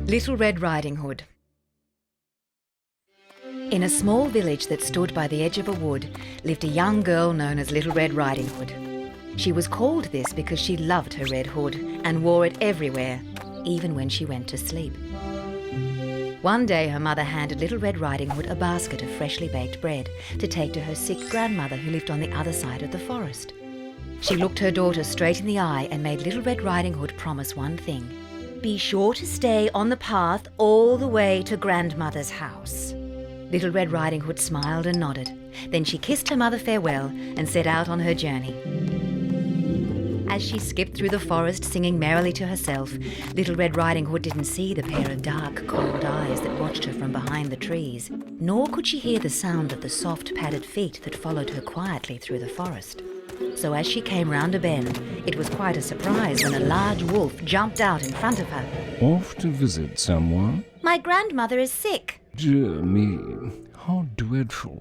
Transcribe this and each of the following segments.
Little Red Riding Hood. In a small village that stood by the edge of a wood lived a young girl known as Little Red Riding Hood. She was called this because she loved her red hood and wore it everywhere, even when she went to sleep. One day her mother handed Little Red Riding Hood a basket of freshly baked bread to take to her sick grandmother who lived on the other side of the forest. She looked her daughter straight in the eye and made Little Red Riding Hood promise one thing: be sure to stay on the path all the way to grandmother's house. Little Red Riding Hood smiled and nodded. Then she kissed her mother farewell and set out on her journey. As she skipped through the forest singing merrily to herself, Little Red Riding Hood didn't see the pair of dark, cold eyes that watched her from behind the trees, nor could she hear the sound of the soft, padded feet that followed her quietly through the forest. So as she came round a bend, it was quite a surprise when a large wolf jumped out in front of her. Off to visit someone? My grandmother is sick. Dear me, how dreadful.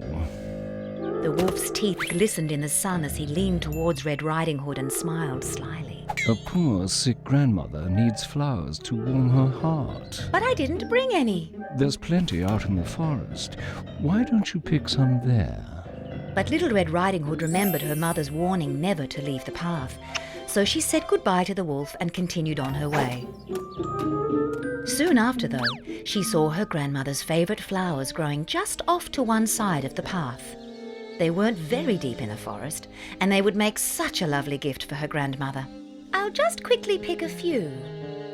The wolf's teeth glistened in the sun as he leaned towards Red Riding Hood and smiled slyly. A poor, sick grandmother needs flowers to warm her heart. But I didn't bring any. There's plenty out in the forest. Why don't you pick some there? But Little Red Riding Hood remembered her mother's warning never to leave the path, so she said goodbye to the wolf and continued on her way. Soon after, though, she saw her grandmother's favourite flowers growing just off to one side of the path. They weren't very deep in the forest, and they would make such a lovely gift for her grandmother. I'll just quickly pick a few.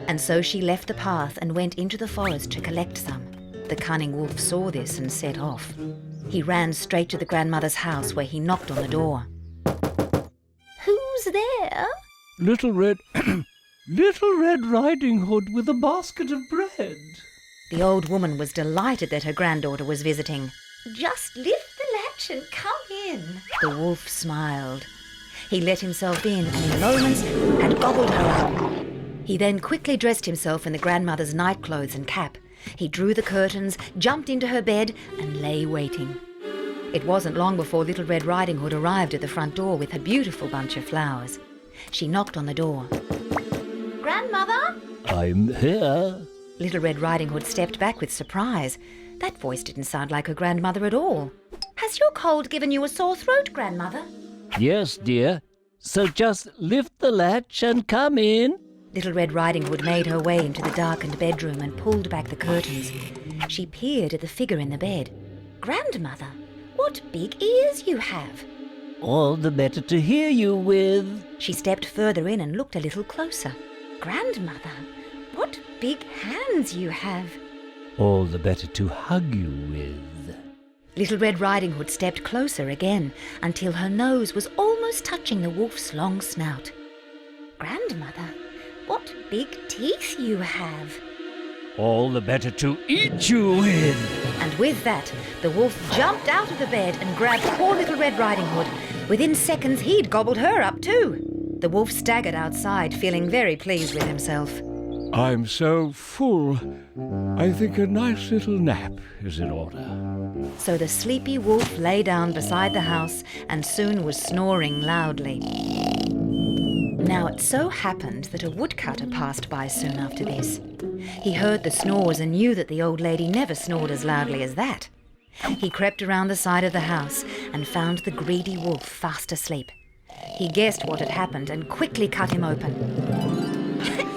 And so she left the path and went into the forest to collect some. The cunning wolf saw this and set off. He ran straight to the grandmother's house where he knocked on the door. Who's there? Little Red Riding Hood with a basket of bread. The old woman was delighted that her granddaughter was visiting. Just lift the latch and come in. The wolf smiled. He let himself in and in moments had gobbled her up. He then quickly dressed himself in the grandmother's nightclothes and cap. He drew the curtains, jumped into her bed and lay waiting. It wasn't long before Little Red Riding Hood arrived at the front door with her beautiful bunch of flowers. She knocked on the door. Grandmother? I'm here. Little Red Riding Hood stepped back with surprise. That voice didn't sound like her grandmother at all. Has your cold given you a sore throat, grandmother? Yes, dear. So just lift the latch and come in. Little Red Riding Hood made her way into the darkened bedroom and pulled back the curtains. She peered at the figure in the bed. Grandmother, what big ears you have! All the better to hear you with. She stepped further in and looked a little closer. Grandmother, what big hands you have! All the better to hug you with. Little Red Riding Hood stepped closer again until her nose was almost touching the wolf's long snout. Grandmother, what big teeth you have! All the better to eat you with. And with that, the wolf jumped out of the bed and grabbed poor Little Red Riding Hood. Within seconds, he'd gobbled her up too. The wolf staggered outside, feeling very pleased with himself. I'm so full, I think a nice little nap is in order. So the sleepy wolf lay down beside the house and soon was snoring loudly. Now it so happened that a woodcutter passed by soon after this. He heard the snores and knew that the old lady never snored as loudly as that. He crept around the side of the house and found the greedy wolf fast asleep. He guessed what had happened and quickly cut him open.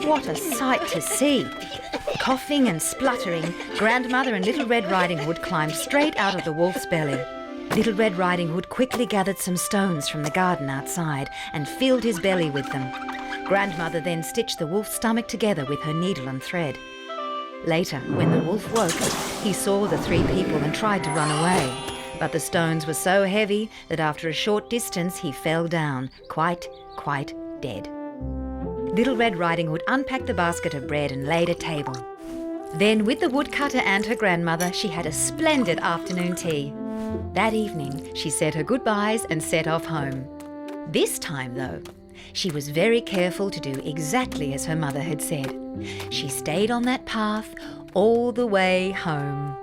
What a sight to see! Coughing and spluttering, Grandmother and Little Red Riding Hood climbed straight out of the wolf's belly. Little Red Riding Hood quickly gathered some stones from the garden outside and filled his belly with them. Grandmother then stitched the wolf's stomach together with her needle and thread. Later, when the wolf woke, he saw the three people and tried to run away. But the stones were so heavy that after a short distance he fell down, quite dead. Little Red Riding Hood unpacked the basket of bread and laid a table. Then, with the woodcutter and her grandmother, she had a splendid afternoon tea. That evening, she said her goodbyes and set off home. This time, though, she was very careful to do exactly as her mother had said. She stayed on that path all the way home.